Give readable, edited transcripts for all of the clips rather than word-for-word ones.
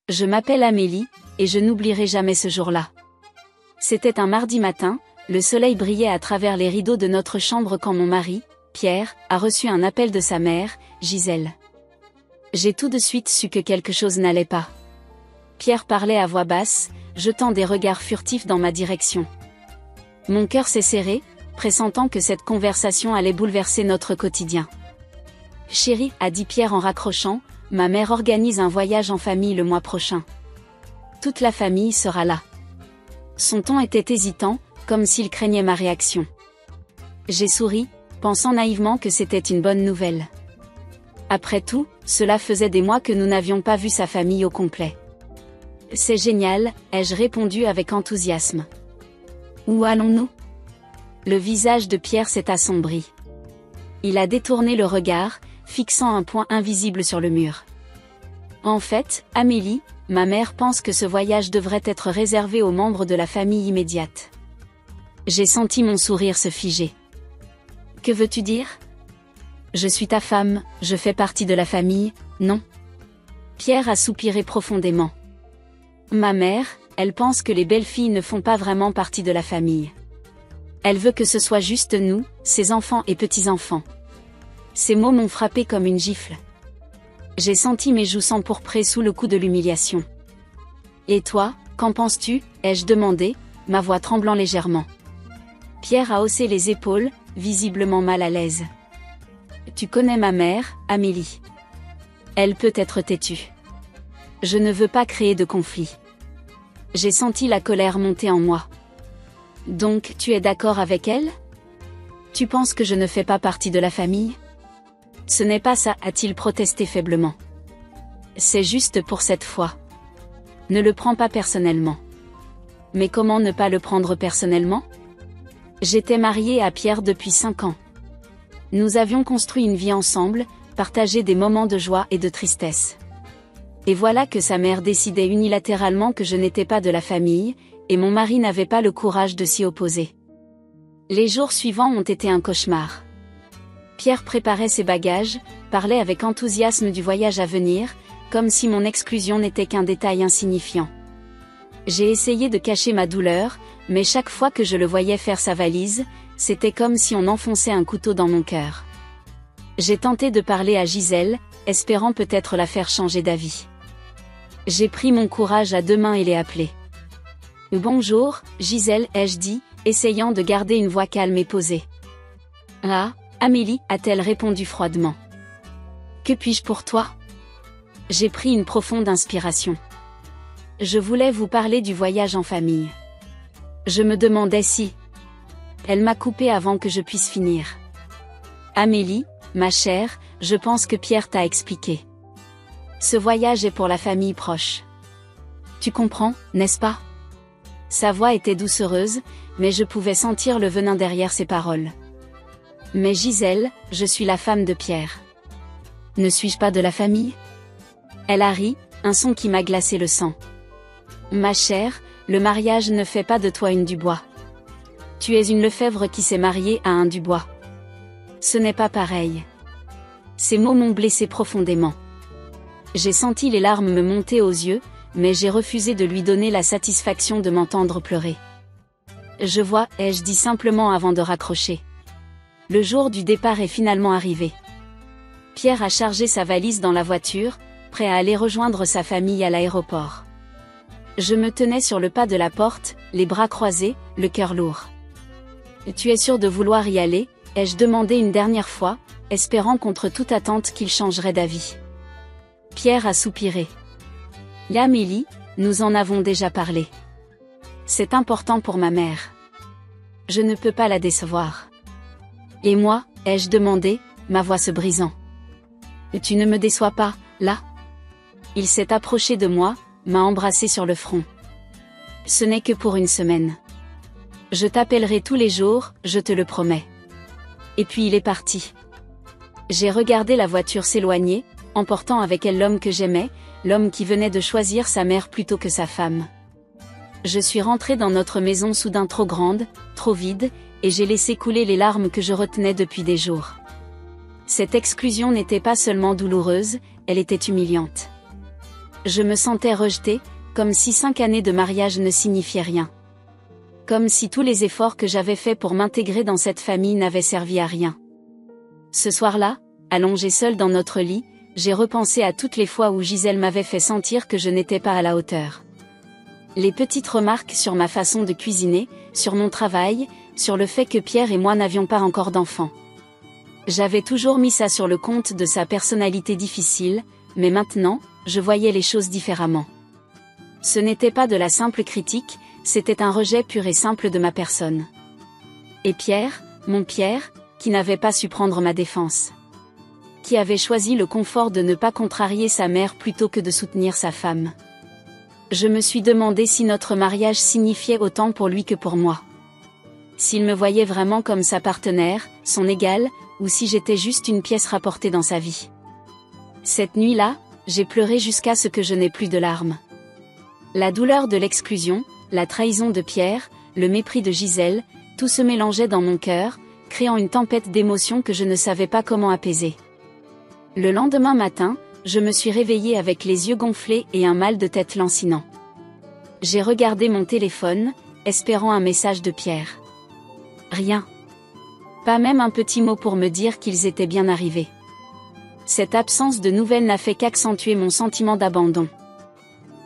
Je m'appelle Amélie, et je n'oublierai jamais ce jour-là. C'était un mardi matin, le soleil brillait à travers les rideaux de notre chambre quand mon mari, Pierre, a reçu un appel de sa mère, Gisèle. J'ai tout de suite su que quelque chose n'allait pas. Pierre parlait à voix basse, jetant des regards furtifs dans ma direction. Mon cœur s'est serré, pressentant que cette conversation allait bouleverser notre quotidien. « Chérie, a dit Pierre en raccrochant, ma mère organise un voyage en famille le mois prochain. Toute la famille sera là. » Son ton était hésitant, comme s'il craignait ma réaction. J'ai souri, pensant naïvement que c'était une bonne nouvelle. Après tout, cela faisait des mois que nous n'avions pas vu sa famille au complet. « C'est génial, ai-je répondu avec enthousiasme. « Où allons-nous » Le visage de Pierre s'est assombri. Il a détourné le regard, fixant un point invisible sur le mur. En fait, Amélie, ma mère pense que ce voyage devrait être réservé aux membres de la famille immédiate. J'ai senti mon sourire se figer. Que veux-tu dire ? Je suis ta femme, je fais partie de la famille, non ? Pierre a soupiré profondément. Ma mère, elle pense que les belles-filles ne font pas vraiment partie de la famille. Elle veut que ce soit juste nous, ses enfants et petits-enfants. Ces mots m'ont frappé comme une gifle. J'ai senti mes joues s'empourprer sous le coup de l'humiliation. Et toi, qu'en penses-tu ? Ai-je demandé, ma voix tremblant légèrement. Pierre a haussé les épaules, visiblement mal à l'aise. Tu connais ma mère, Amélie. Elle peut être têtue. Je ne veux pas créer de conflit. J'ai senti la colère monter en moi. Donc, tu es d'accord avec elle ? Tu penses que je ne fais pas partie de la famille ? Ce n'est pas ça, a-t-il protesté faiblement. C'est juste pour cette fois. Ne le prends pas personnellement. Mais comment ne pas le prendre personnellement ? J'étais mariée à Pierre depuis 5 ans. Nous avions construit une vie ensemble, partagé des moments de joie et de tristesse. Et voilà que sa mère décidait unilatéralement que je n'étais pas de la famille, et mon mari n'avait pas le courage de s'y opposer. Les jours suivants ont été un cauchemar. Pierre préparait ses bagages, parlait avec enthousiasme du voyage à venir, comme si mon exclusion n'était qu'un détail insignifiant. J'ai essayé de cacher ma douleur, mais chaque fois que je le voyais faire sa valise, c'était comme si on enfonçait un couteau dans mon cœur. J'ai tenté de parler à Gisèle, espérant peut-être la faire changer d'avis. J'ai pris mon courage à 2 mains et l'ai appelée. « Bonjour, Gisèle, ai-je dit, essayant de garder une voix calme et posée. « Ah, Amélie, a-t-elle répondu froidement. Que puis-je pour toi ? J'ai pris une profonde inspiration. Je voulais vous parler du voyage en famille. Je me demandais si... Elle m'a coupé avant que je puisse finir. Amélie, ma chère, je pense que Pierre t'a expliqué. Ce voyage est pour la famille proche. Tu comprends, n'est-ce pas ? Sa voix était doucereuse, mais je pouvais sentir le venin derrière ses paroles. Mais Gisèle, je suis la femme de Pierre. Ne suis-je pas de la famille ? Elle a ri, un son qui m'a glacé le sang. Ma chère, le mariage ne fait pas de toi une Dubois. Tu es une Lefebvre qui s'est mariée à un Dubois. Ce n'est pas pareil. Ces mots m'ont blessé profondément. J'ai senti les larmes me monter aux yeux, mais j'ai refusé de lui donner la satisfaction de m'entendre pleurer. Je vois, ai-je dit simplement avant de raccrocher. Le jour du départ est finalement arrivé. Pierre a chargé sa valise dans la voiture, prêt à aller rejoindre sa famille à l'aéroport. Je me tenais sur le pas de la porte, les bras croisés, le cœur lourd. « Tu es sûr de vouloir y aller ?» ai-je demandé une dernière fois, espérant contre toute attente qu'il changerait d'avis. Pierre a soupiré. « Amélie, nous en avons déjà parlé. C'est important pour ma mère. Je ne peux pas la décevoir. » Et moi, ai-je demandé, ma voix se brisant. « Tu ne me déçois pas, là ?» Il s'est approché de moi, m'a embrassé sur le front. « Ce n'est que pour une semaine. Je t'appellerai tous les jours, je te le promets. » Et puis il est parti. J'ai regardé la voiture s'éloigner, emportant avec elle l'homme que j'aimais, l'homme qui venait de choisir sa mère plutôt que sa femme. Je suis rentrée dans notre maison soudain trop grande, trop vide, et j'ai laissé couler les larmes que je retenais depuis des jours. Cette exclusion n'était pas seulement douloureuse, elle était humiliante. Je me sentais rejetée, comme si 5 années de mariage ne signifiaient rien. Comme si tous les efforts que j'avais faits pour m'intégrer dans cette famille n'avaient servi à rien. Ce soir-là, allongée seule dans notre lit, j'ai repensé à toutes les fois où Gisèle m'avait fait sentir que je n'étais pas à la hauteur. Les petites remarques sur ma façon de cuisiner, sur mon travail, sur le fait que Pierre et moi n'avions pas encore d'enfants. J'avais toujours mis ça sur le compte de sa personnalité difficile, mais maintenant, je voyais les choses différemment. Ce n'était pas de la simple critique, c'était un rejet pur et simple de ma personne. Et Pierre, mon Pierre, qui n'avait pas su prendre ma défense. Qui avait choisi le confort de ne pas contrarier sa mère plutôt que de soutenir sa femme. Je me suis demandé si notre mariage signifiait autant pour lui que pour moi. S'il me voyait vraiment comme sa partenaire, son égale, ou si j'étais juste une pièce rapportée dans sa vie. Cette nuit-là, j'ai pleuré jusqu'à ce que je n'ai plus de larmes. La douleur de l'exclusion, la trahison de Pierre, le mépris de Gisèle, tout se mélangeait dans mon cœur, créant une tempête d'émotions que je ne savais pas comment apaiser. Le lendemain matin, je me suis réveillée avec les yeux gonflés et un mal de tête lancinant. J'ai regardé mon téléphone, espérant un message de Pierre. Rien. Pas même un petit mot pour me dire qu'ils étaient bien arrivés. Cette absence de nouvelles n'a fait qu'accentuer mon sentiment d'abandon.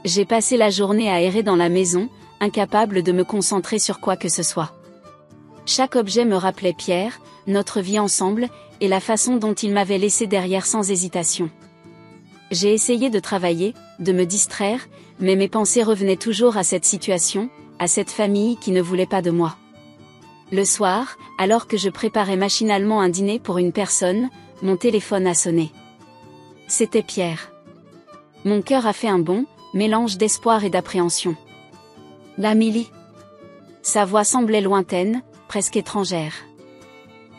J'ai passé la journée à errer dans la maison, incapable de me concentrer sur quoi que ce soit. Chaque objet me rappelait Pierre, notre vie ensemble, et la façon dont il m'avait laissé derrière sans hésitation. J'ai essayé de travailler, de me distraire, mais mes pensées revenaient toujours à cette situation, à cette famille qui ne voulait pas de moi. Le soir, alors que je préparais machinalement un dîner pour une personne, mon téléphone a sonné. C'était Pierre. Mon cœur a fait un bond, mélange d'espoir et d'appréhension. L'Amélie. Sa voix semblait lointaine, presque étrangère.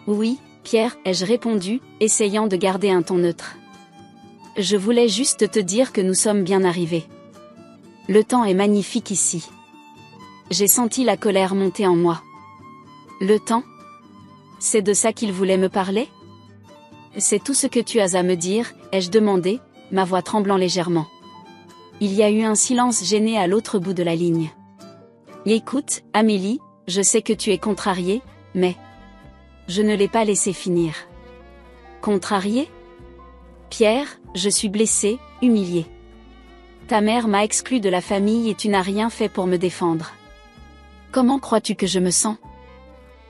Oui, Pierre, ai-je répondu, essayant de garder un ton neutre. Je voulais juste te dire que nous sommes bien arrivés. Le temps est magnifique ici. J'ai senti la colère monter en moi. Le temps ? C'est de ça qu'il voulait me parler ? C'est tout ce que tu as à me dire, ai-je demandé, ma voix tremblant légèrement. Il y a eu un silence gêné à l'autre bout de la ligne. Écoute, Amélie, je sais que tu es contrariée, mais... Je ne l'ai pas laissé finir. Contrariée ? Pierre, je suis blessée, humiliée. Ta mère m'a exclue de la famille et tu n'as rien fait pour me défendre. Comment crois-tu que je me sens ?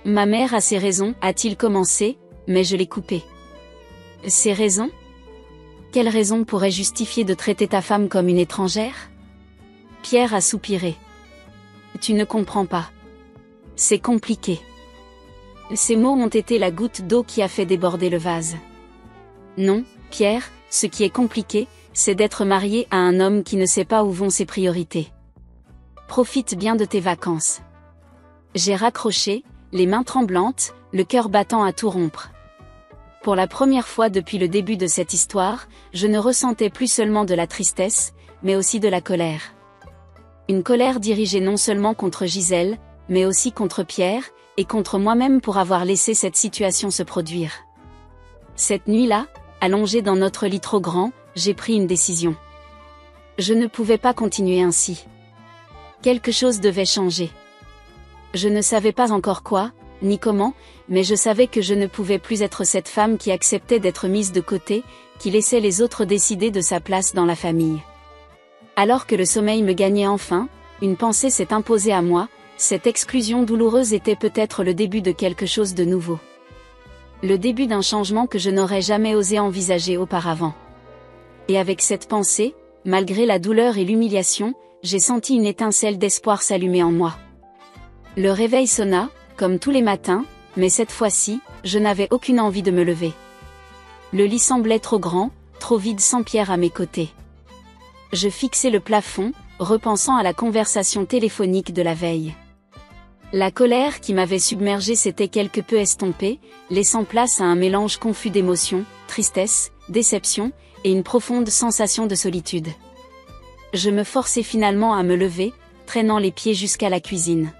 Ma mère a ses raisons, a-t-il commencé, mais je l'ai coupé. Ses raisons ? Quelles raisons pourraient justifier de traiter ta femme comme une étrangère ? Pierre a soupiré. Tu ne comprends pas. C'est compliqué. Ces mots ont été la goutte d'eau qui a fait déborder le vase. Non, Pierre, ce qui est compliqué, c'est d'être marié à un homme qui ne sait pas où vont ses priorités. Profite bien de tes vacances. J'ai raccroché, les mains tremblantes, le cœur battant à tout rompre. Pour la première fois depuis le début de cette histoire, je ne ressentais plus seulement de la tristesse, mais aussi de la colère. Une colère dirigée non seulement contre Gisèle, mais aussi contre Pierre, et contre moi-même pour avoir laissé cette situation se produire. Cette nuit-là, allongée dans notre lit trop grand, j'ai pris une décision. Je ne pouvais pas continuer ainsi. Quelque chose devait changer. Je ne savais pas encore quoi, ni comment, mais je savais que je ne pouvais plus être cette femme qui acceptait d'être mise de côté, qui laissait les autres décider de sa place dans la famille. Alors que le sommeil me gagnait enfin, une pensée s'est imposée à moi, cette exclusion douloureuse était peut-être le début de quelque chose de nouveau. Le début d'un changement que je n'aurais jamais osé envisager auparavant. Et avec cette pensée, malgré la douleur et l'humiliation, j'ai senti une étincelle d'espoir s'allumer en moi. Le réveil sonna, comme tous les matins, mais cette fois-ci, je n'avais aucune envie de me lever. Le lit semblait trop grand, trop vide sans Pierre à mes côtés. Je fixais le plafond, repensant à la conversation téléphonique de la veille. La colère qui m'avait submergée s'était quelque peu estompée, laissant place à un mélange confus d'émotions, tristesse, déception, et une profonde sensation de solitude. Je me forçai finalement à me lever, traînant les pieds jusqu'à la cuisine.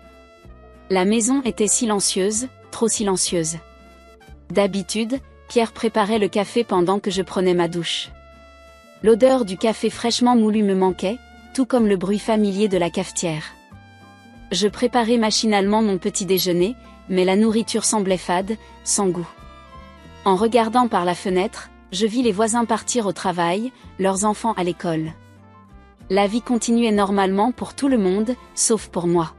La maison était silencieuse, trop silencieuse. D'habitude, Pierre préparait le café pendant que je prenais ma douche. L'odeur du café fraîchement moulu me manquait, tout comme le bruit familier de la cafetière. Je préparais machinalement mon petit déjeuner, mais la nourriture semblait fade, sans goût. En regardant par la fenêtre, je vis les voisins partir au travail, leurs enfants à l'école. La vie continuait normalement pour tout le monde, sauf pour moi.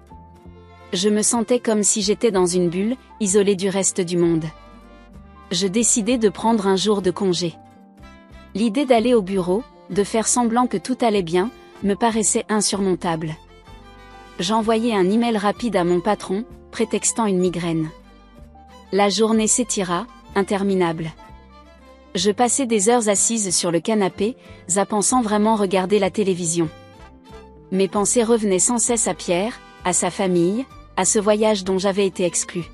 Je me sentais comme si j'étais dans une bulle, isolée du reste du monde. Je décidai de prendre un jour de congé. L'idée d'aller au bureau, de faire semblant que tout allait bien, me paraissait insurmontable. J'envoyai un email rapide à mon patron, prétextant une migraine. La journée s'étira, interminable. Je passais des heures assise sur le canapé, zappant sans vraiment regarder la télévision. Mes pensées revenaient sans cesse à Pierre, à sa famille, à ce voyage dont j'avais été exclue.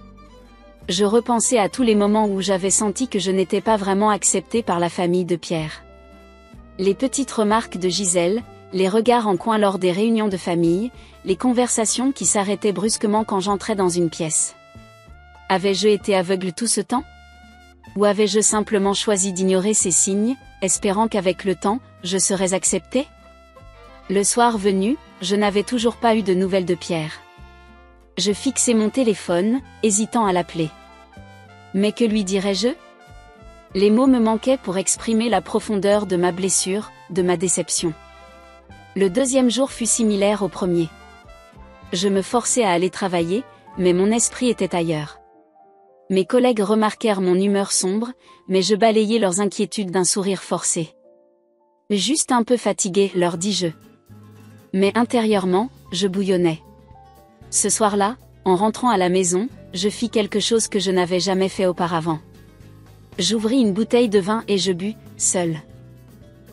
Je repensais à tous les moments où j'avais senti que je n'étais pas vraiment acceptée par la famille de Pierre. Les petites remarques de Gisèle, les regards en coin lors des réunions de famille, les conversations qui s'arrêtaient brusquement quand j'entrais dans une pièce. Avais-je été aveugle tout ce temps ? Ou avais-je simplement choisi d'ignorer ces signes, espérant qu'avec le temps, je serais acceptée ? Le soir venu, je n'avais toujours pas eu de nouvelles de Pierre. Je fixai mon téléphone, hésitant à l'appeler. Mais que lui dirais-je ? Les mots me manquaient pour exprimer la profondeur de ma blessure, de ma déception. Le deuxième jour fut similaire au premier. Je me forçais à aller travailler, mais mon esprit était ailleurs. Mes collègues remarquèrent mon humeur sombre, mais je balayai leurs inquiétudes d'un sourire forcé. Juste un peu fatigué, leur dis-je. Mais intérieurement, je bouillonnais. Ce soir-là, en rentrant à la maison, je fis quelque chose que je n'avais jamais fait auparavant. J'ouvris une bouteille de vin et je bus, seul.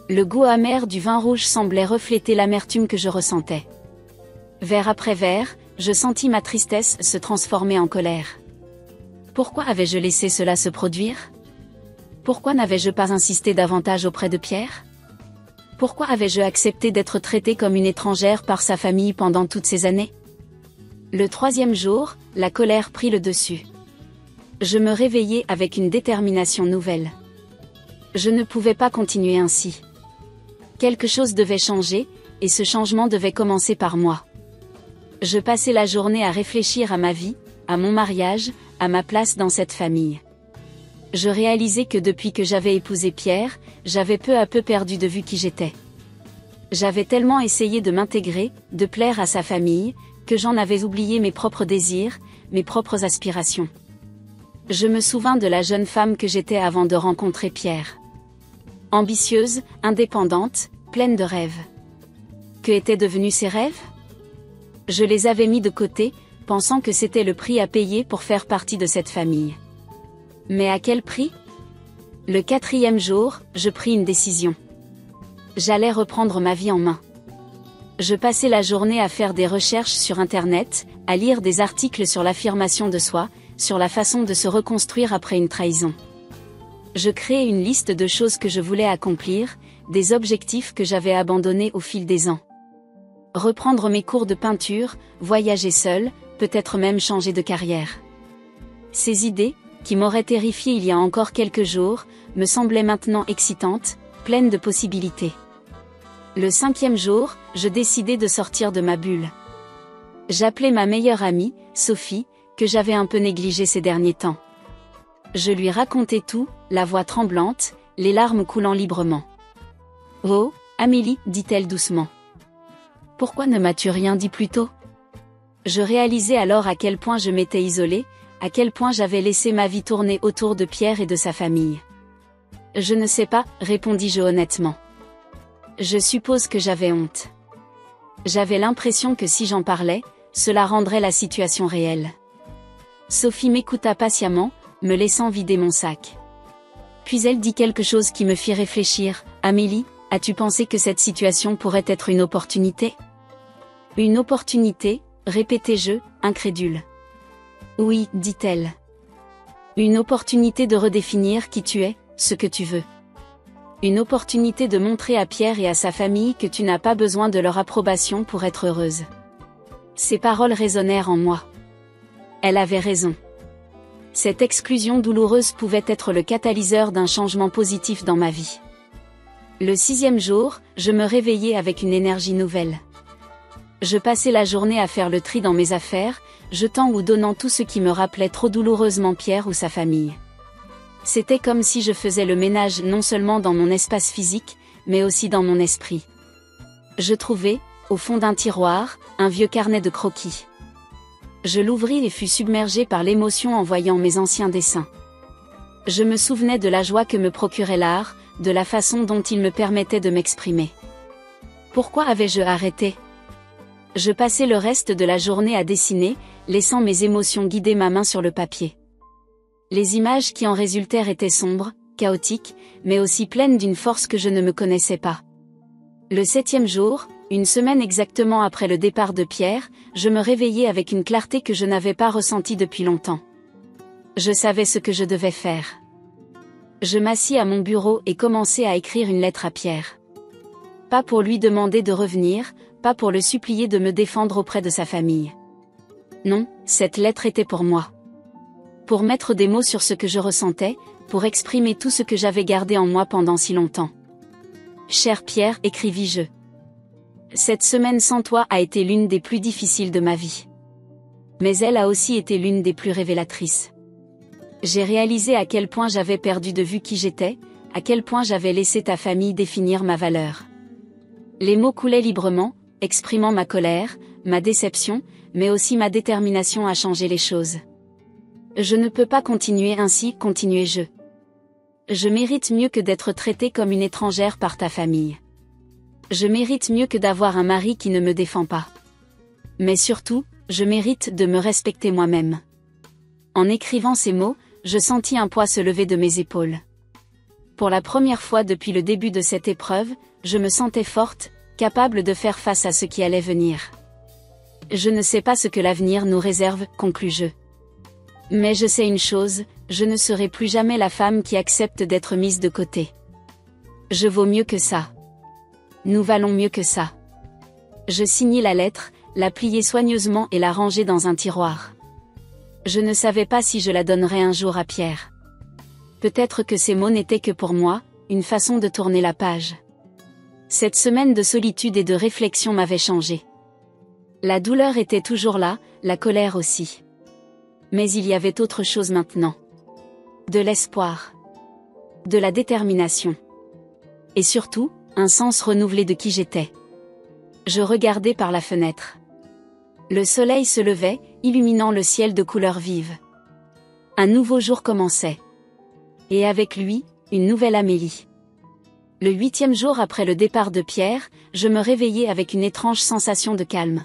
Le goût amer du vin rouge semblait refléter l'amertume que je ressentais. Verre après verre, je sentis ma tristesse se transformer en colère. Pourquoi avais-je laissé cela se produire ? Pourquoi n'avais-je pas insisté davantage auprès de Pierre ? Pourquoi avais-je accepté d'être traitée comme une étrangère par sa famille pendant toutes ces années ? Le troisième jour, la colère prit le dessus. Je me réveillai avec une détermination nouvelle. Je ne pouvais pas continuer ainsi. Quelque chose devait changer, et ce changement devait commencer par moi. Je passais la journée à réfléchir à ma vie, à mon mariage, à ma place dans cette famille. Je réalisais que depuis que j'avais épousé Pierre, j'avais peu à peu perdu de vue qui j'étais. J'avais tellement essayé de m'intégrer, de plaire à sa famille, que j'en avais oublié mes propres désirs, mes propres aspirations. Je me souvins de la jeune femme que j'étais avant de rencontrer Pierre. Ambitieuse, indépendante, pleine de rêves. Que étaient devenus ces rêves ? Je les avais mis de côté, pensant que c'était le prix à payer pour faire partie de cette famille. Mais à quel prix ? Le 4e jour, je pris une décision. J'allais reprendre ma vie en main. Je passais la journée à faire des recherches sur Internet, à lire des articles sur l'affirmation de soi, sur la façon de se reconstruire après une trahison. Je créais une liste de choses que je voulais accomplir, des objectifs que j'avais abandonnés au fil des ans. Reprendre mes cours de peinture, voyager seul, peut-être même changer de carrière. Ces idées, qui m'auraient terrifiée il y a encore quelques jours, me semblaient maintenant excitantes, pleines de possibilités. Le 5e jour, je décidai de sortir de ma bulle. J'appelai ma meilleure amie, Sophie, que j'avais un peu négligée ces derniers temps. Je lui racontai tout, la voix tremblante, les larmes coulant librement. « Oh, Amélie, dit-elle doucement. Pourquoi ne m'as-tu rien dit plus tôt ? » Je réalisai alors à quel point je m'étais isolée, à quel point j'avais laissé ma vie tourner autour de Pierre et de sa famille. « Je ne sais pas, répondis-je honnêtement. Je suppose que j'avais honte. J'avais l'impression que si j'en parlais, cela rendrait la situation réelle. » Sophie m'écouta patiemment, me laissant vider mon sac. Puis elle dit quelque chose qui me fit réfléchir. « Amélie, as-tu pensé que cette situation pourrait être une opportunité ? » « Une opportunité ?» répétai-je, incrédule. « Oui, dit-elle. Une opportunité de redéfinir qui tu es, ce que tu veux. Une opportunité de montrer à Pierre et à sa famille que tu n'as pas besoin de leur approbation pour être heureuse. » Ces paroles résonnèrent en moi. Elle avait raison. Cette exclusion douloureuse pouvait être le catalyseur d'un changement positif dans ma vie. Le 6e jour, je me réveillais avec une énergie nouvelle. Je passais la journée à faire le tri dans mes affaires, jetant ou donnant tout ce qui me rappelait trop douloureusement Pierre ou sa famille. C'était comme si je faisais le ménage non seulement dans mon espace physique, mais aussi dans mon esprit. Je trouvai, au fond d'un tiroir, un vieux carnet de croquis. Je l'ouvris et fus submergé par l'émotion en voyant mes anciens dessins. Je me souvenais de la joie que me procurait l'art, de la façon dont il me permettait de m'exprimer. Pourquoi avais-je arrêté ? Je passais le reste de la journée à dessiner, laissant mes émotions guider ma main sur le papier. Les images qui en résultèrent étaient sombres, chaotiques, mais aussi pleines d'une force que je ne me connaissais pas. Le 7e jour, une semaine exactement après le départ de Pierre, je me réveillais avec une clarté que je n'avais pas ressentie depuis longtemps. Je savais ce que je devais faire. Je m'assis à mon bureau et commençai à écrire une lettre à Pierre. Pas pour lui demander de revenir, pas pour le supplier de me défendre auprès de sa famille. Non, cette lettre était pour moi. Pour mettre des mots sur ce que je ressentais, pour exprimer tout ce que j'avais gardé en moi pendant si longtemps. Cher Pierre, écrivis-je. Cette semaine sans toi a été l'une des plus difficiles de ma vie. Mais elle a aussi été l'une des plus révélatrices. J'ai réalisé à quel point j'avais perdu de vue qui j'étais, à quel point j'avais laissé ta famille définir ma valeur. Les mots coulaient librement, exprimant ma colère, ma déception, mais aussi ma détermination à changer les choses. Je ne peux pas continuer ainsi, continuai-je. Je mérite mieux que d'être traitée comme une étrangère par ta famille. Je mérite mieux que d'avoir un mari qui ne me défend pas. Mais surtout, je mérite de me respecter moi-même. En écrivant ces mots, je sentis un poids se lever de mes épaules. Pour la première fois depuis le début de cette épreuve, je me sentais forte, capable de faire face à ce qui allait venir. Je ne sais pas ce que l'avenir nous réserve, conclus-je. Mais je sais une chose, je ne serai plus jamais la femme qui accepte d'être mise de côté. Je vaux mieux que ça. Nous valons mieux que ça. Je signai la lettre, la pliai soigneusement et la rangeai dans un tiroir. Je ne savais pas si je la donnerais un jour à Pierre. Peut-être que ces mots n'étaient que pour moi, une façon de tourner la page. Cette semaine de solitude et de réflexion m'avait changé. La douleur était toujours là, la colère aussi. Mais il y avait autre chose maintenant. De l'espoir. De la détermination. Et surtout, un sens renouvelé de qui j'étais. Je regardais par la fenêtre. Le soleil se levait, illuminant le ciel de couleurs vives. Un nouveau jour commençait. Et avec lui, une nouvelle Amélie. Le 8e jour après le départ de Pierre, je me réveillais avec une étrange sensation de calme.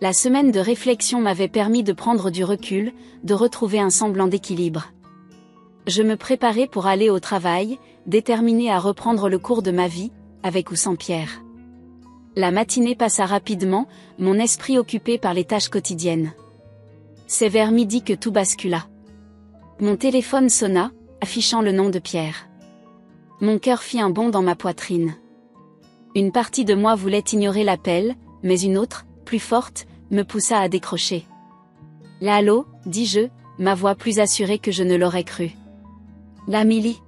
La semaine de réflexion m'avait permis de prendre du recul, de retrouver un semblant d'équilibre. Je me préparais pour aller au travail, déterminée à reprendre le cours de ma vie, avec ou sans Pierre. La matinée passa rapidement, mon esprit occupé par les tâches quotidiennes. C'est vers midi que tout bascula. Mon téléphone sonna, affichant le nom de Pierre. Mon cœur fit un bond dans ma poitrine. Une partie de moi voulait ignorer l'appel, mais une autre, plus forte, me poussa à décrocher. « Allô » dis-je, ma voix plus assurée que je ne l'aurais cru. « L'Amélie »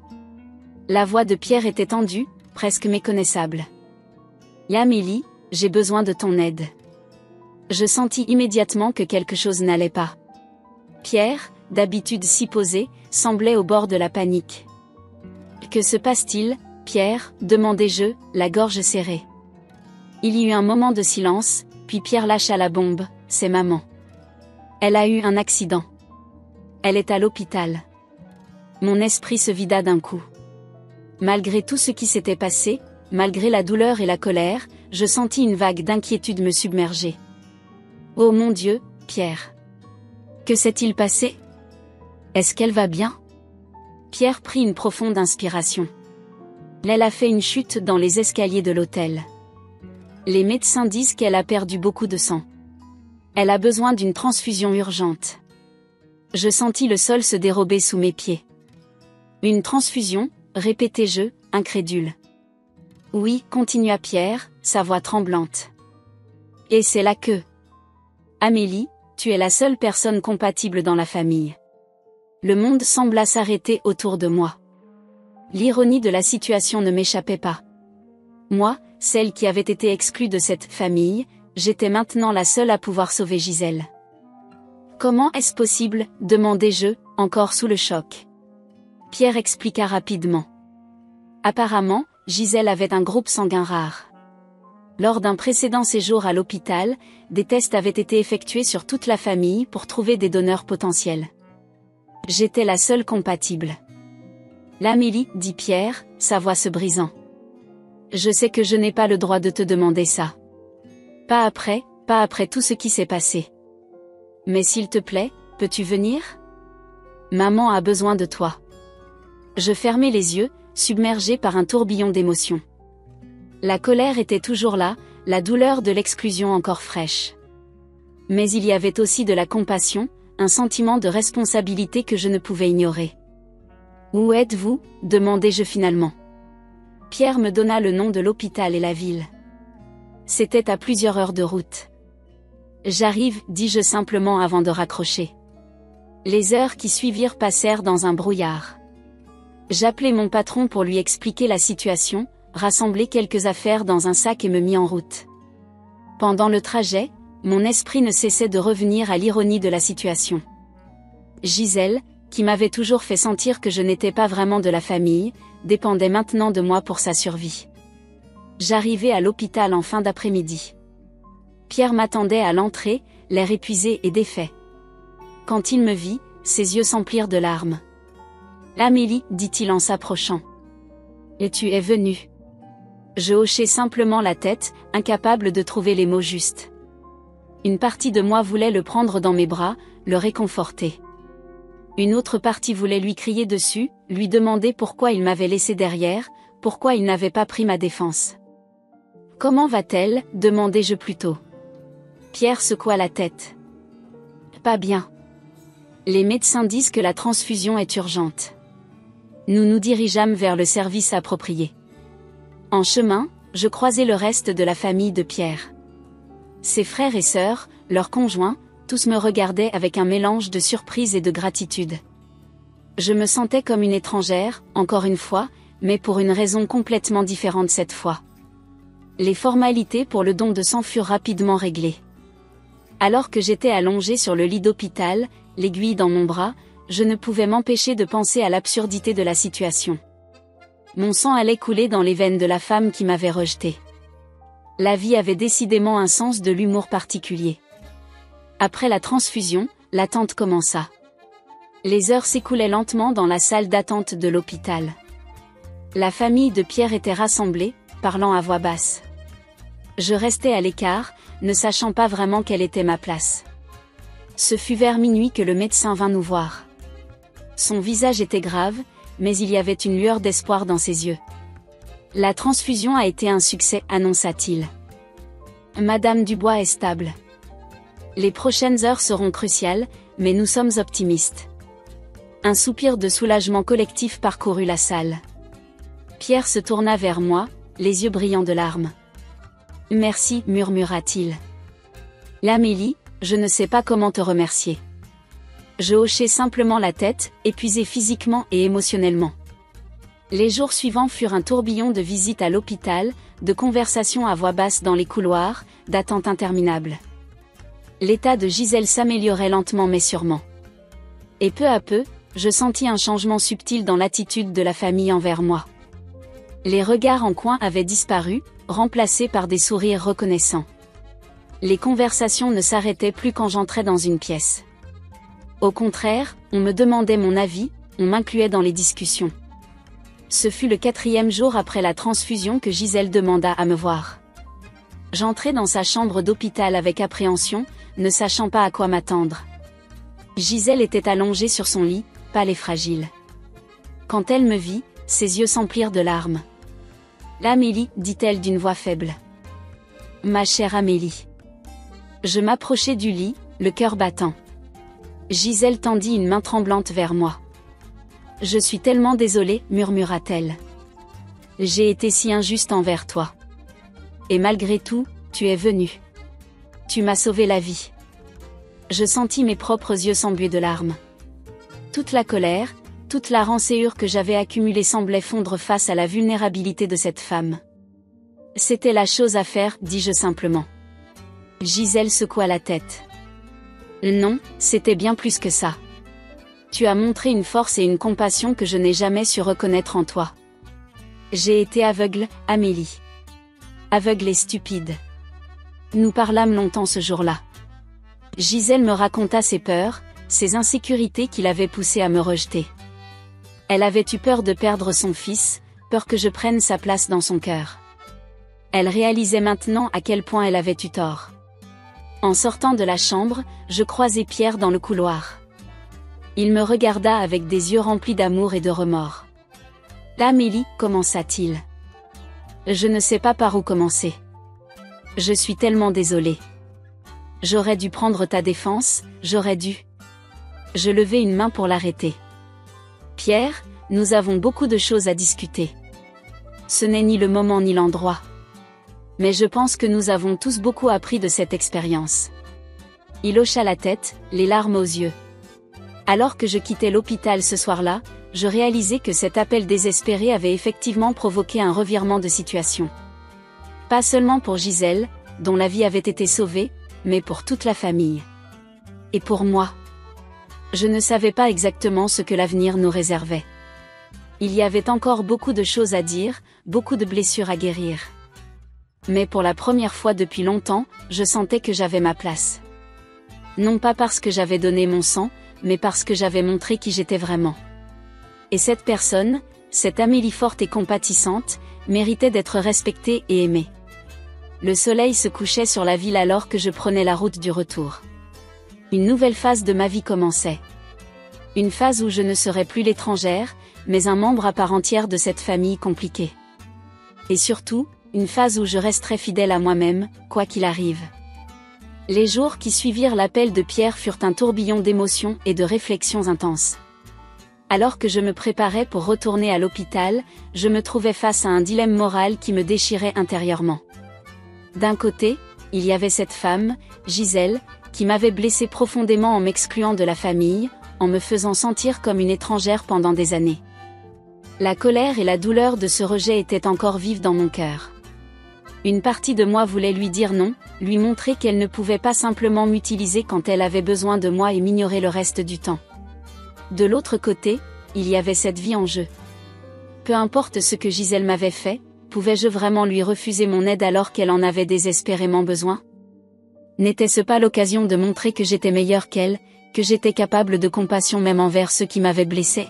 La voix de Pierre était tendue, presque méconnaissable. « Amélie, j'ai besoin de ton aide. » Je sentis immédiatement que quelque chose n'allait pas. Pierre, d'habitude si posé, semblait au bord de la panique. « Que se passe-t-il, Pierre » demandai-je, la gorge serrée. Il y eut un moment de silence, puis Pierre lâcha la bombe, « C'est maman. Elle a eu un accident. Elle est à l'hôpital. » Mon esprit se vida d'un coup. Malgré tout ce qui s'était passé, malgré la douleur et la colère, je sentis une vague d'inquiétude me submerger. « Oh mon Dieu, Pierre. Que s'est-il passé ? Est-ce qu'elle va bien ?» Pierre prit une profonde inspiration. Elle a fait une chute dans les escaliers de l'hôtel. Les médecins disent qu'elle a perdu beaucoup de sang. Elle a besoin d'une transfusion urgente. Je sentis le sol se dérober sous mes pieds. Une transfusion, répétai-je, incrédule. Oui, continua Pierre, sa voix tremblante. Et c'est là que... Amélie, tu es la seule personne compatible dans la famille. Le monde sembla s'arrêter autour de moi. L'ironie de la situation ne m'échappait pas. Moi, celle qui avait été exclue de cette famille, j'étais maintenant la seule à pouvoir sauver Gisèle. Comment est-ce possible, demandai-je, encore sous le choc. Pierre expliqua rapidement. Apparemment, Gisèle avait un groupe sanguin rare. Lors d'un précédent séjour à l'hôpital, des tests avaient été effectués sur toute la famille pour trouver des donneurs potentiels. J'étais la seule compatible. L'Amélie, dit Pierre, sa voix se brisant. Je sais que je n'ai pas le droit de te demander ça. Pas après tout ce qui s'est passé. Mais s'il te plaît, peux-tu venir? Maman a besoin de toi. Je fermai les yeux, submergé par un tourbillon d'émotions. La colère était toujours là, la douleur de l'exclusion encore fraîche. Mais il y avait aussi de la compassion, un sentiment de responsabilité que je ne pouvais ignorer. Où êtes-vous? Demandai-je finalement. Pierre me donna le nom de l'hôpital et la ville. C'était à plusieurs heures de route. J'arrive, dis-je simplement avant de raccrocher. Les heures qui suivirent passèrent dans un brouillard. J'appelai mon patron pour lui expliquer la situation, rassemblai quelques affaires dans un sac et me mis en route. Pendant le trajet, mon esprit ne cessait de revenir à l'ironie de la situation. Gisèle, qui m'avait toujours fait sentir que je n'étais pas vraiment de la famille, dépendait maintenant de moi pour sa survie. J'arrivai à l'hôpital en fin d'après-midi. Pierre m'attendait à l'entrée, l'air épuisé et défait. Quand il me vit, ses yeux s'emplirent de larmes. « Amélie, dit-il en s'approchant. Et tu es venue. » Je hochai simplement la tête, incapable de trouver les mots justes. Une partie de moi voulait le prendre dans mes bras, le réconforter. Une autre partie voulait lui crier dessus, lui demander pourquoi il m'avait laissé derrière, pourquoi il n'avait pas pris ma défense. « Comment va-t-elle » demandai-je plutôt. Pierre secoua la tête. « Pas bien. Les médecins disent que la transfusion est urgente. » Nous nous dirigeâmes vers le service approprié. En chemin, je croisai le reste de la famille de Pierre. Ses frères et sœurs, leurs conjoints, tous me regardaient avec un mélange de surprise et de gratitude. Je me sentais comme une étrangère, encore une fois, mais pour une raison complètement différente cette fois. Les formalités pour le don de sang furent rapidement réglées. Alors que j'étais allongée sur le lit d'hôpital, l'aiguille dans mon bras, je ne pouvais m'empêcher de penser à l'absurdité de la situation. Mon sang allait couler dans les veines de la femme qui m'avait rejetée. La vie avait décidément un sens de l'humour particulier. Après la transfusion, l'attente commença. Les heures s'écoulaient lentement dans la salle d'attente de l'hôpital. La famille de Pierre était rassemblée, parlant à voix basse. Je restais à l'écart, ne sachant pas vraiment quelle était ma place. Ce fut vers minuit que le médecin vint nous voir. Son visage était grave, mais il y avait une lueur d'espoir dans ses yeux. « La transfusion a été un succès » annonça-t-il. « Madame Dubois est stable. Les prochaines heures seront cruciales, mais nous sommes optimistes. » Un soupir de soulagement collectif parcourut la salle. Pierre se tourna vers moi, les yeux brillants de larmes. « Merci, murmura-t-il. L'Amélie, je ne sais pas comment te remercier. » Je hochai simplement la tête, épuisé physiquement et émotionnellement. Les jours suivants furent un tourbillon de visites à l'hôpital, de conversations à voix basse dans les couloirs, d'attentes interminables. L'état de Gisèle s'améliorait lentement mais sûrement. Et peu à peu, je sentis un changement subtil dans l'attitude de la famille envers moi. Les regards en coin avaient disparu, remplacés par des sourires reconnaissants. Les conversations ne s'arrêtaient plus quand j'entrais dans une pièce. Au contraire, on me demandait mon avis, on m'incluait dans les discussions. Ce fut le 4e jour après la transfusion que Gisèle demanda à me voir. J'entrai dans sa chambre d'hôpital avec appréhension, ne sachant pas à quoi m'attendre. Gisèle était allongée sur son lit, pâle et fragile. Quand elle me vit, ses yeux s'emplirent de larmes. « L'Amélie, dit-elle d'une voix faible. Ma chère Amélie. » Je m'approchai du lit, le cœur battant. Gisèle tendit une main tremblante vers moi. « Je suis tellement désolée, murmura-t-elle. J'ai été si injuste envers toi. Et malgré tout, tu es venue. Tu m'as sauvé la vie. » Je sentis mes propres yeux s'embuer de larmes. Toute la colère, Toute la rancœur que j'avais accumulée semblait fondre face à la vulnérabilité de cette femme. C'était la chose à faire, dis-je simplement. Gisèle secoua la tête. Non, c'était bien plus que ça. Tu as montré une force et une compassion que je n'ai jamais su reconnaître en toi. J'ai été aveugle, Amélie. Aveugle et stupide. Nous parlâmes longtemps ce jour-là. Gisèle me raconta ses peurs, ses insécurités qui l'avaient poussée à me rejeter. Elle avait eu peur de perdre son fils, peur que je prenne sa place dans son cœur. Elle réalisait maintenant à quel point elle avait eu tort. En sortant de la chambre, je croisai Pierre dans le couloir. Il me regarda avec des yeux remplis d'amour et de remords. « Amélie, commença-t-il. Je ne sais pas par où commencer. Je suis tellement désolée. J'aurais dû prendre ta défense, j'aurais dû. » Je levai une main pour l'arrêter. « Pierre, nous avons beaucoup de choses à discuter. Ce n'est ni le moment ni l'endroit. Mais je pense que nous avons tous beaucoup appris de cette expérience. » Il hocha la tête, les larmes aux yeux. Alors que je quittais l'hôpital ce soir-là, je réalisais que cet appel désespéré avait effectivement provoqué un revirement de situation. Pas seulement pour Gisèle, dont la vie avait été sauvée, mais pour toute la famille. Et pour moi. Je ne savais pas exactement ce que l'avenir nous réservait. Il y avait encore beaucoup de choses à dire, beaucoup de blessures à guérir. Mais pour la première fois depuis longtemps, je sentais que j'avais ma place. Non pas parce que j'avais donné mon sang, mais parce que j'avais montré qui j'étais vraiment. Et cette personne, cette Amélie forte et compatissante, méritait d'être respectée et aimée. Le soleil se couchait sur la ville alors que je prenais la route du retour. Une nouvelle phase de ma vie commençait. Une phase où je ne serais plus l'étrangère, mais un membre à part entière de cette famille compliquée. Et surtout, une phase où je resterais fidèle à moi-même, quoi qu'il arrive. Les jours qui suivirent l'appel de Pierre furent un tourbillon d'émotions et de réflexions intenses. Alors que je me préparais pour retourner à l'hôpital, je me trouvais face à un dilemme moral qui me déchirait intérieurement. D'un côté, il y avait cette femme, Gisèle, qui m'avait blessé profondément en m'excluant de la famille, en me faisant sentir comme une étrangère pendant des années. La colère et la douleur de ce rejet étaient encore vives dans mon cœur. Une partie de moi voulait lui dire non, lui montrer qu'elle ne pouvait pas simplement m'utiliser quand elle avait besoin de moi et m'ignorer le reste du temps. De l'autre côté, il y avait cette vie en jeu. Peu importe ce que Gisèle m'avait fait, pouvais-je vraiment lui refuser mon aide alors qu'elle en avait désespérément besoin? N'était-ce pas l'occasion de montrer que j'étais meilleure qu'elle, que j'étais capable de compassion même envers ceux qui m'avaient blessée?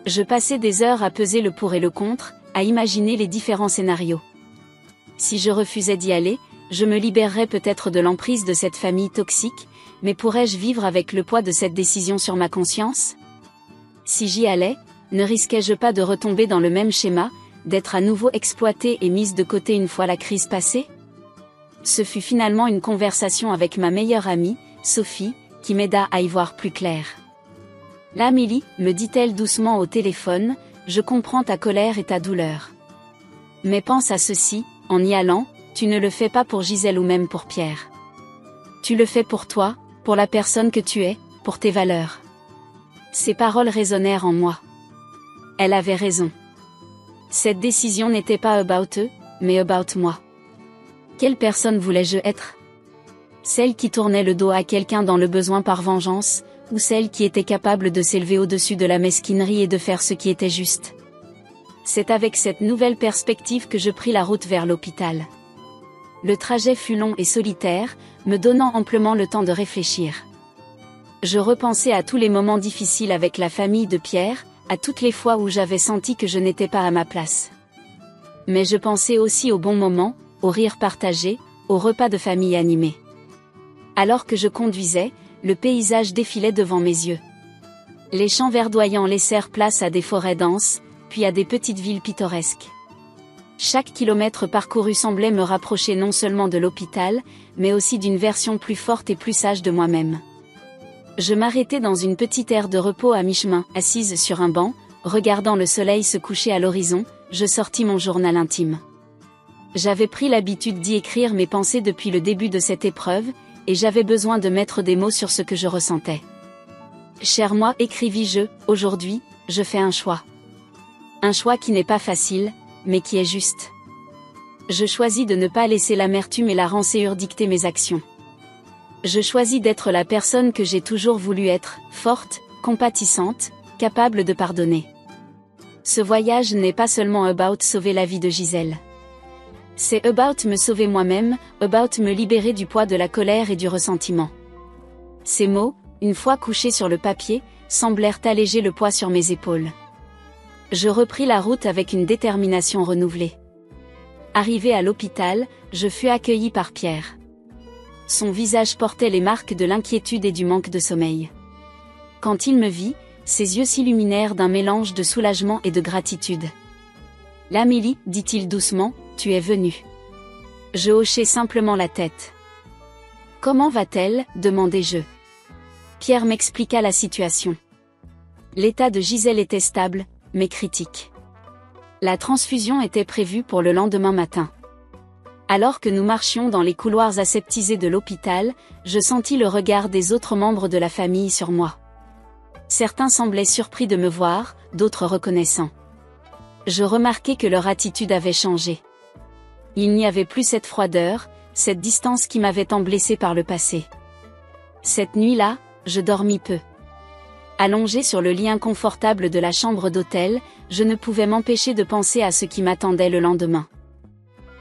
Je passais des heures à peser le pour et le contre, à imaginer les différents scénarios. Si je refusais d'y aller, je me libérerais peut-être de l'emprise de cette famille toxique, mais pourrais-je vivre avec le poids de cette décision sur ma conscience? Si j'y allais, ne risquais-je pas de retomber dans le même schéma, d'être à nouveau exploitée et mise de côté une fois la crise passée? Ce fut finalement une conversation avec ma meilleure amie, Sophie, qui m'aida à y voir plus clair. « Amélie, me dit-elle doucement au téléphone, je comprends ta colère et ta douleur. Mais pense à ceci, en y allant, tu ne le fais pas pour Gisèle ou même pour Pierre. Tu le fais pour toi, pour la personne que tu es, pour tes valeurs. » Ces paroles résonnèrent en moi. Elle avait raison. Cette décision n'était pas about eux, mais about moi. Quelle personne voulais-je être? Celle qui tournait le dos à quelqu'un dans le besoin par vengeance, ou celle qui était capable de s'élever au-dessus de la mesquinerie et de faire ce qui était juste? C'est avec cette nouvelle perspective que je pris la route vers l'hôpital. Le trajet fut long et solitaire, me donnant amplement le temps de réfléchir. Je repensais à tous les moments difficiles avec la famille de Pierre, à toutes les fois où j'avais senti que je n'étais pas à ma place. Mais je pensais aussi aux bons moments, aux rires partagés, aux repas de famille animés. Alors que je conduisais, le paysage défilait devant mes yeux. Les champs verdoyants laissèrent place à des forêts denses, puis à des petites villes pittoresques. Chaque kilomètre parcouru semblait me rapprocher non seulement de l'hôpital, mais aussi d'une version plus forte et plus sage de moi-même. Je m'arrêtai dans une petite aire de repos à mi-chemin, assise sur un banc, regardant le soleil se coucher à l'horizon, je sortis mon journal intime. J'avais pris l'habitude d'y écrire mes pensées depuis le début de cette épreuve, et j'avais besoin de mettre des mots sur ce que je ressentais. « Cher moi, écrivis-je, aujourd'hui, je fais un choix. Un choix qui n'est pas facile, mais qui est juste. Je choisis de ne pas laisser l'amertume et la rancœur dicter mes actions. Je choisis d'être la personne que j'ai toujours voulu être, forte, compatissante, capable de pardonner. Ce voyage n'est pas seulement about sauver la vie de Gisèle. C'est about me sauver moi-même, about me libérer du poids de la colère et du ressentiment. Ces mots, une fois couchés sur le papier, semblèrent alléger le poids sur mes épaules. Je repris la route avec une détermination renouvelée. Arrivé à l'hôpital, je fus accueilli par Pierre. Son visage portait les marques de l'inquiétude et du manque de sommeil. Quand il me vit, ses yeux s'illuminèrent d'un mélange de soulagement et de gratitude. « L'Amélie, dit-il doucement, tu es venue. » Je hochai simplement la tête. « Comment va-t-elle » demandai-je. Pierre m'expliqua la situation. L'état de Gisèle était stable, mais critique. La transfusion était prévue pour le lendemain matin. Alors que nous marchions dans les couloirs aseptisés de l'hôpital, je sentis le regard des autres membres de la famille sur moi. Certains semblaient surpris de me voir, d'autres reconnaissants. Je remarquai que leur attitude avait changé. Il n'y avait plus cette froideur, cette distance qui m'avait tant blessé par le passé. Cette nuit-là, je dormis peu. Allongé sur le lit inconfortable de la chambre d'hôtel, je ne pouvais m'empêcher de penser à ce qui m'attendait le lendemain.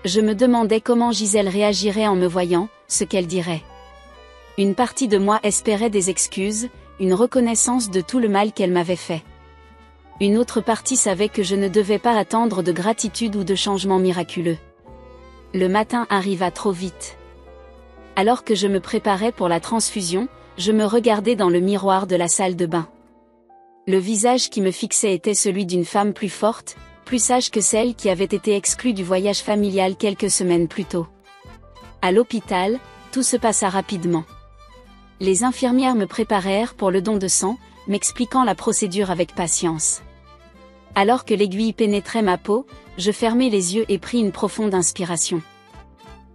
Je me demandais comment Gisèle réagirait en me voyant, ce qu'elle dirait. Une partie de moi espérait des excuses, une reconnaissance de tout le mal qu'elle m'avait fait. Une autre partie savait que je ne devais pas attendre de gratitude ou de changement miraculeux. Le matin arriva trop vite. Alors que je me préparais pour la transfusion, je me regardais dans le miroir de la salle de bain. Le visage qui me fixait était celui d'une femme plus forte, plus sage que celle qui avait été exclue du voyage familial quelques semaines plus tôt. À l'hôpital, tout se passa rapidement. Les infirmières me préparèrent pour le don de sang, m'expliquant la procédure avec patience. Alors que l'aiguille pénétrait ma peau, je fermai les yeux et pris une profonde inspiration.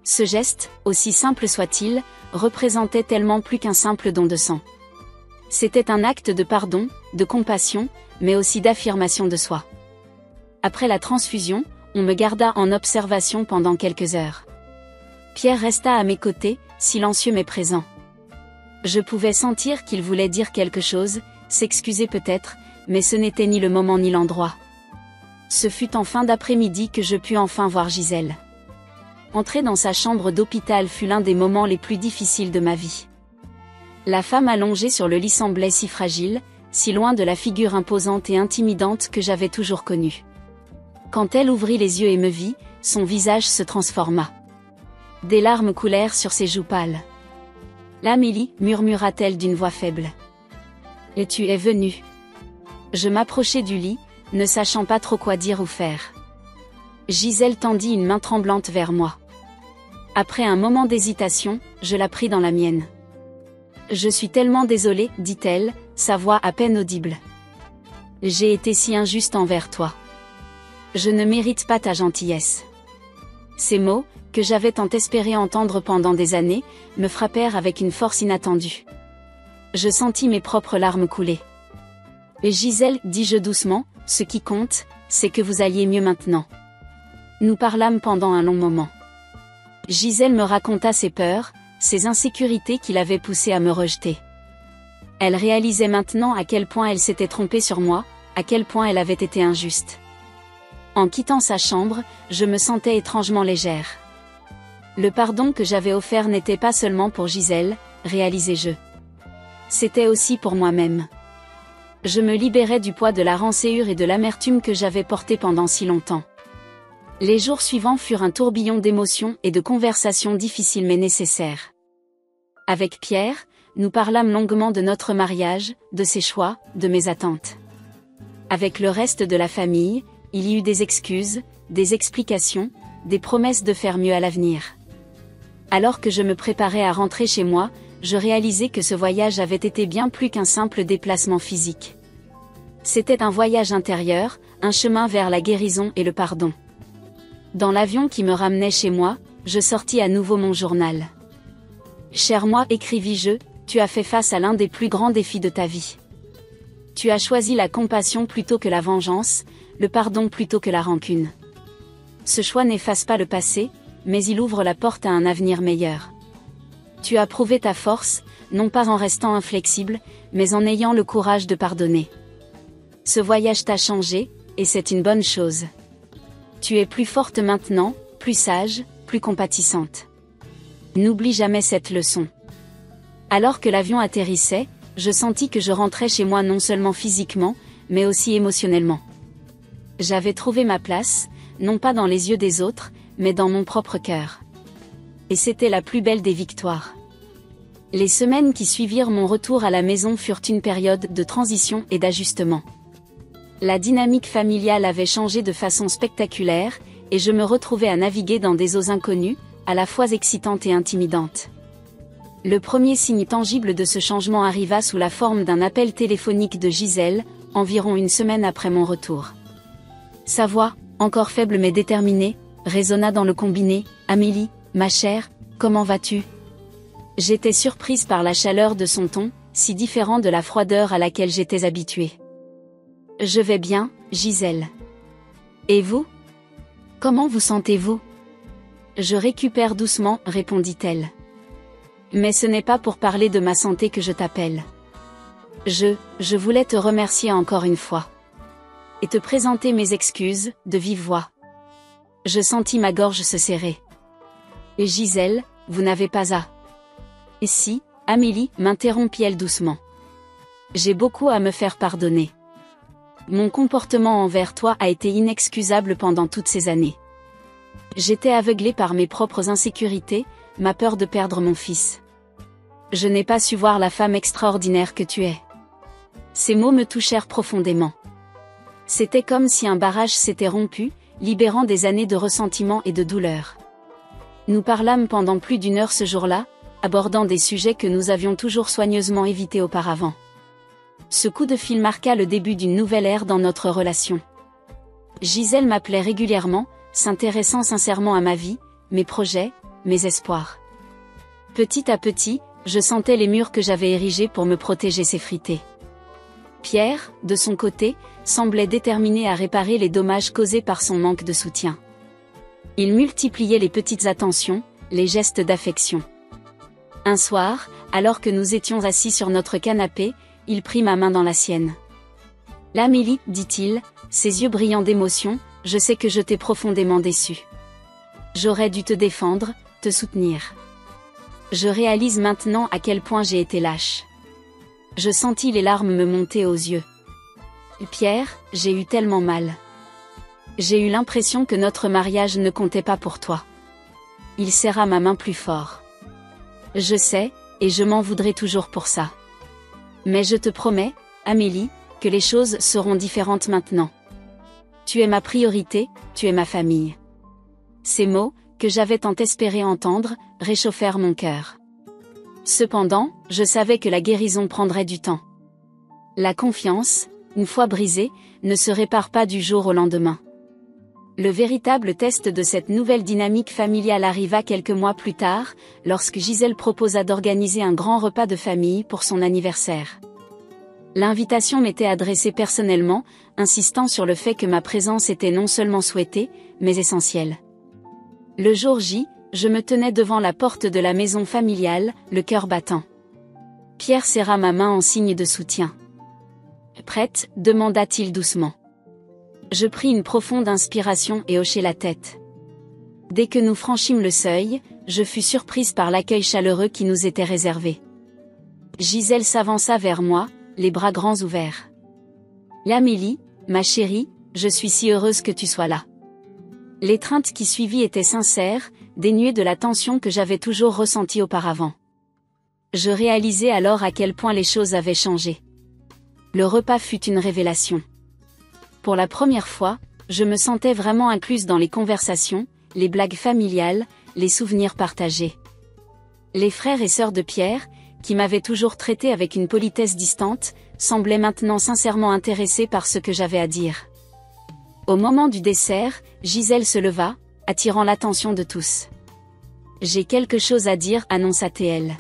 Ce geste, aussi simple soit-il, représentait tellement plus qu'un simple don de sang. C'était un acte de pardon, de compassion, mais aussi d'affirmation de soi. Après la transfusion, on me garda en observation pendant quelques heures. Pierre resta à mes côtés, silencieux mais présent. Je pouvais sentir qu'il voulait dire quelque chose, s'excuser peut-être, mais ce n'était ni le moment ni l'endroit. Ce fut en fin d'après-midi que je pus enfin voir Gisèle. Entrer dans sa chambre d'hôpital fut l'un des moments les plus difficiles de ma vie. La femme allongée sur le lit semblait si fragile, si loin de la figure imposante et intimidante que j'avais toujours connue. Quand elle ouvrit les yeux et me vit, son visage se transforma. Des larmes coulèrent sur ses joues pâles. « L'Amélie » murmura-t-elle d'une voix faible. « Et tu es venue ?» Je m'approchai du lit, ne sachant pas trop quoi dire ou faire. Gisèle tendit une main tremblante vers moi. Après un moment d'hésitation, je la pris dans la mienne. « Je suis tellement désolée, dit-elle, sa voix à peine audible. J'ai été si injuste envers toi. Je ne mérite pas ta gentillesse. » Ces mots, que j'avais tant espéré entendre pendant des années, me frappèrent avec une force inattendue. Je sentis mes propres larmes couler. « Et Gisèle, dis-je doucement, ce qui compte, c'est que vous alliez mieux maintenant. » Nous parlâmes pendant un long moment. Gisèle me raconta ses peurs, ses insécurités qui l'avaient poussée à me rejeter. Elle réalisait maintenant à quel point elle s'était trompée sur moi, à quel point elle avait été injuste. En quittant sa chambre, je me sentais étrangement légère. Le pardon que j'avais offert n'était pas seulement pour Gisèle, réalisais-je. C'était aussi pour moi-même. Je me libérais du poids de la rancœur et de l'amertume que j'avais porté pendant si longtemps. Les jours suivants furent un tourbillon d'émotions et de conversations difficiles mais nécessaires. Avec Pierre, nous parlâmes longuement de notre mariage, de ses choix, de mes attentes. Avec le reste de la famille, il y eut des excuses, des explications, des promesses de faire mieux à l'avenir. Alors que je me préparais à rentrer chez moi, je réalisais que ce voyage avait été bien plus qu'un simple déplacement physique. C'était un voyage intérieur, un chemin vers la guérison et le pardon. Dans l'avion qui me ramenait chez moi, je sortis à nouveau mon journal. « Cher moi, écrivis-je, tu as fait face à l'un des plus grands défis de ta vie. Tu as choisi la compassion plutôt que la vengeance, le pardon plutôt que la rancune. Ce choix n'efface pas le passé, mais il ouvre la porte à un avenir meilleur. Tu as prouvé ta force, non pas en restant inflexible, mais en ayant le courage de pardonner. Ce voyage t'a changé, et c'est une bonne chose. Tu es plus forte maintenant, plus sage, plus compatissante. N'oublie jamais cette leçon. Alors que l'avion atterrissait, je sentis que je rentrais chez moi non seulement physiquement, mais aussi émotionnellement. J'avais trouvé ma place, non pas dans les yeux des autres, mais dans mon propre cœur. Et c'était la plus belle des victoires. Les semaines qui suivirent mon retour à la maison furent une période de transition et d'ajustement. La dynamique familiale avait changé de façon spectaculaire, et je me retrouvais à naviguer dans des eaux inconnues, à la fois excitantes et intimidantes. Le premier signe tangible de ce changement arriva sous la forme d'un appel téléphonique de Gisèle, environ une semaine après mon retour. Sa voix, encore faible mais déterminée, résonna dans le combiné. « Amélie, ma chère, comment vas-tu ?» J'étais surprise par la chaleur de son ton, si différent de la froideur à laquelle j'étais habituée. « Je vais bien, Gisèle. Et vous ? Comment vous sentez-vous ? » « Je récupère doucement, répondit-elle. Mais ce n'est pas pour parler de ma santé que je t'appelle. Je voulais te remercier encore une fois. Et te présenter mes excuses, de vive voix. Je sentis ma gorge se serrer. Et Gisèle, vous n'avez pas à. Et si, Amélie, m'interrompit-elle doucement. J'ai beaucoup à me faire pardonner. Mon comportement envers toi a été inexcusable pendant toutes ces années. J'étais aveuglée par mes propres insécurités, ma peur de perdre mon fils. Je n'ai pas su voir la femme extraordinaire que tu es. Ces mots me touchèrent profondément. C'était comme si un barrage s'était rompu, libérant des années de ressentiment et de douleur. Nous parlâmes pendant plus d'une heure ce jour-là, abordant des sujets que nous avions toujours soigneusement évités auparavant. Ce coup de fil marqua le début d'une nouvelle ère dans notre relation. Gisèle m'appelait régulièrement, s'intéressant sincèrement à ma vie, mes projets, mes espoirs. Petit à petit, je sentais les murs que j'avais érigés pour me protéger s'effriter. Pierre, de son côté, semblait déterminé à réparer les dommages causés par son manque de soutien. Il multipliait les petites attentions, les gestes d'affection. Un soir, alors que nous étions assis sur notre canapé, il prit ma main dans la sienne. « L'Amélie, dit-il, ses yeux brillants d'émotion, je sais que je t'ai profondément déçue. J'aurais dû te défendre, te soutenir. Je réalise maintenant à quel point j'ai été lâche. Je sentis les larmes me monter aux yeux. Pierre, j'ai eu tellement mal. J'ai eu l'impression que notre mariage ne comptait pas pour toi. » Il serra ma main plus fort. « Je sais, et je m'en voudrais toujours pour ça. Mais je te promets, Amélie, que les choses seront différentes maintenant. Tu es ma priorité, tu es ma famille. » Ces mots, que j'avais tant espéré entendre, réchauffèrent mon cœur. Cependant, je savais que la guérison prendrait du temps. La confiance, une fois brisée, ne se répare pas du jour au lendemain. Le véritable test de cette nouvelle dynamique familiale arriva quelques mois plus tard, lorsque Gisèle proposa d'organiser un grand repas de famille pour son anniversaire. L'invitation m'était adressée personnellement, insistant sur le fait que ma présence était non seulement souhaitée, mais essentielle. Le jour J, je me tenais devant la porte de la maison familiale, le cœur battant. Pierre serra ma main en signe de soutien. « Prête ?» demanda-t-il doucement. Je pris une profonde inspiration et hochai la tête. Dès que nous franchîmes le seuil, je fus surprise par l'accueil chaleureux qui nous était réservé. Gisèle s'avança vers moi, les bras grands ouverts. « L'Amélie, ma chérie, je suis si heureuse que tu sois là. » L'étreinte qui suivit était sincère, dénuée de la tension que j'avais toujours ressentie auparavant. Je réalisai alors à quel point les choses avaient changé. Le repas fut une révélation. Pour la première fois, je me sentais vraiment incluse dans les conversations, les blagues familiales, les souvenirs partagés. Les frères et sœurs de Pierre, qui m'avaient toujours traité avec une politesse distante, semblaient maintenant sincèrement intéressés par ce que j'avais à dire. Au moment du dessert, Gisèle se leva, attirant l'attention de tous. « J'ai quelque chose à dire » annonça-t-elle.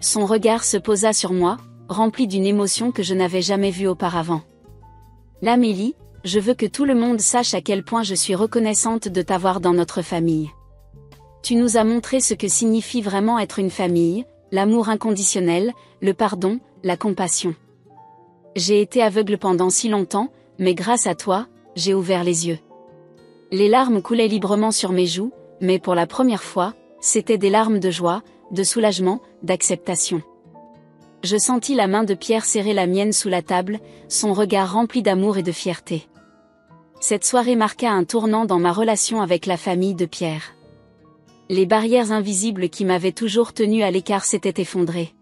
Son regard se posa sur moi, rempli d'une émotion que je n'avais jamais vue auparavant. L'Amélie, je veux que tout le monde sache à quel point je suis reconnaissante de t'avoir dans notre famille. Tu nous as montré ce que signifie vraiment être une famille, l'amour inconditionnel, le pardon, la compassion. J'ai été aveugle pendant si longtemps, mais grâce à toi, j'ai ouvert les yeux. Les larmes coulaient librement sur mes joues, mais pour la première fois, c'étaient des larmes de joie, de soulagement, d'acceptation. Je sentis la main de Pierre serrer la mienne sous la table, son regard rempli d'amour et de fierté. Cette soirée marqua un tournant dans ma relation avec la famille de Pierre. Les barrières invisibles qui m'avaient toujours tenue à l'écart s'étaient effondrées.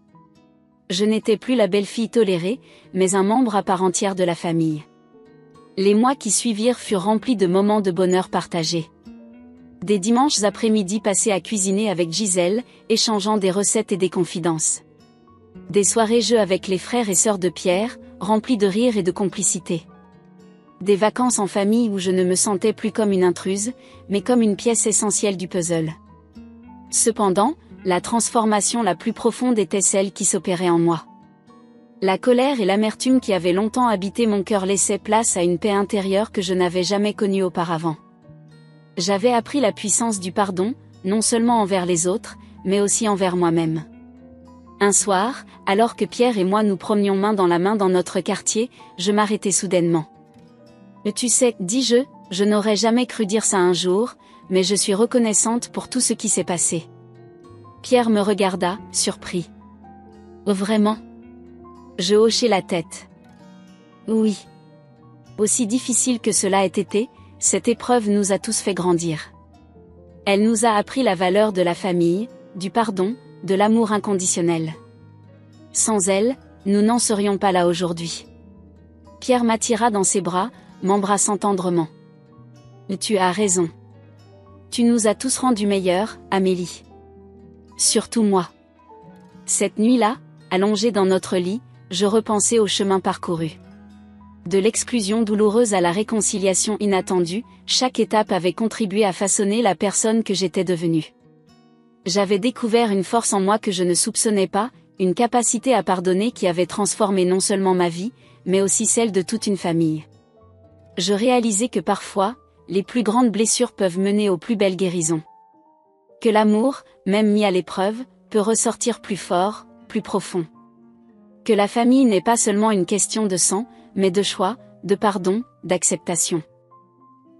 Je n'étais plus la belle-fille tolérée, mais un membre à part entière de la famille. Les mois qui suivirent furent remplis de moments de bonheur partagés. Des dimanches après-midi passés à cuisiner avec Gisèle, échangeant des recettes et des confidences. Des soirées jeux avec les frères et sœurs de Pierre, remplies de rire et de complicité. Des vacances en famille où je ne me sentais plus comme une intruse, mais comme une pièce essentielle du puzzle. Cependant, la transformation la plus profonde était celle qui s'opérait en moi. La colère et l'amertume qui avaient longtemps habité mon cœur laissaient place à une paix intérieure que je n'avais jamais connue auparavant. J'avais appris la puissance du pardon, non seulement envers les autres, mais aussi envers moi-même. Un soir, alors que Pierre et moi nous promenions main dans la main dans notre quartier, je m'arrêtai soudainement. Tu sais, dis-je, je n'aurais jamais cru dire ça un jour, mais je suis reconnaissante pour tout ce qui s'est passé. Pierre me regarda, surpris. Oh, vraiment? Je hochai la tête. Oui. Aussi difficile que cela ait été, cette épreuve nous a tous fait grandir. Elle nous a appris la valeur de la famille, du pardon, de l'amour inconditionnel. Sans elle, nous n'en serions pas là aujourd'hui. Pierre m'attira dans ses bras, m'embrassant tendrement. Tu as raison. Tu nous as tous rendus meilleurs, Amélie. Surtout moi. Cette nuit-là, allongée dans notre lit, je repensais au chemin parcouru. De l'exclusion douloureuse à la réconciliation inattendue, chaque étape avait contribué à façonner la personne que j'étais devenue. J'avais découvert une force en moi que je ne soupçonnais pas, une capacité à pardonner qui avait transformé non seulement ma vie, mais aussi celle de toute une famille. Je réalisais que parfois, les plus grandes blessures peuvent mener aux plus belles guérisons. Que l'amour, même mis à l'épreuve, peut ressortir plus fort, plus profond. Que la famille n'est pas seulement une question de sang, mais de choix, de pardon, d'acceptation.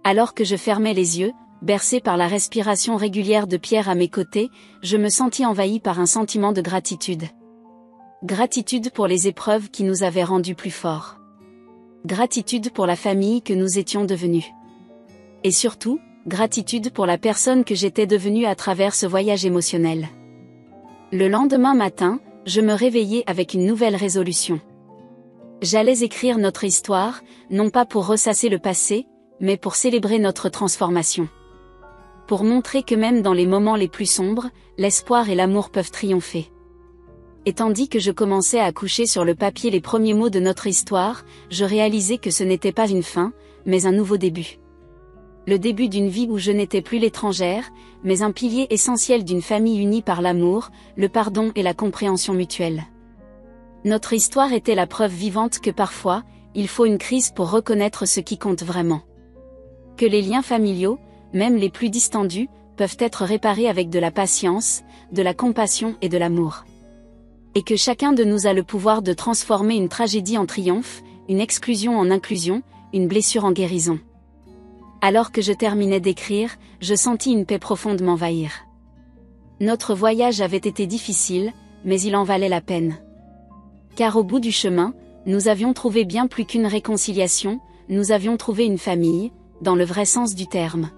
Alors que je fermais les yeux, bercé par la respiration régulière de Pierre à mes côtés, je me sentis envahi par un sentiment de gratitude. Gratitude pour les épreuves qui nous avaient rendus plus forts. Gratitude pour la famille que nous étions devenus. Et surtout, gratitude pour la personne que j'étais devenue à travers ce voyage émotionnel. Le lendemain matin, je me réveillai avec une nouvelle résolution. J'allais écrire notre histoire, non pas pour ressasser le passé, mais pour célébrer notre transformation. Pour montrer que même dans les moments les plus sombres, l'espoir et l'amour peuvent triompher. Et tandis que je commençais à coucher sur le papier les premiers mots de notre histoire, je réalisais que ce n'était pas une fin, mais un nouveau début. Le début d'une vie où je n'étais plus l'étrangère, mais un pilier essentiel d'une famille unie par l'amour, le pardon et la compréhension mutuelle. Notre histoire était la preuve vivante que parfois, il faut une crise pour reconnaître ce qui compte vraiment. Que les liens familiaux, même les plus distendus, peuvent être réparés avec de la patience, de la compassion et de l'amour. Et que chacun de nous a le pouvoir de transformer une tragédie en triomphe, une exclusion en inclusion, une blessure en guérison. Alors que je terminais d'écrire, je sentis une paix profonde m'envahir. Notre voyage avait été difficile, mais il en valait la peine. Car au bout du chemin, nous avions trouvé bien plus qu'une réconciliation, nous avions trouvé une famille, dans le vrai sens du terme.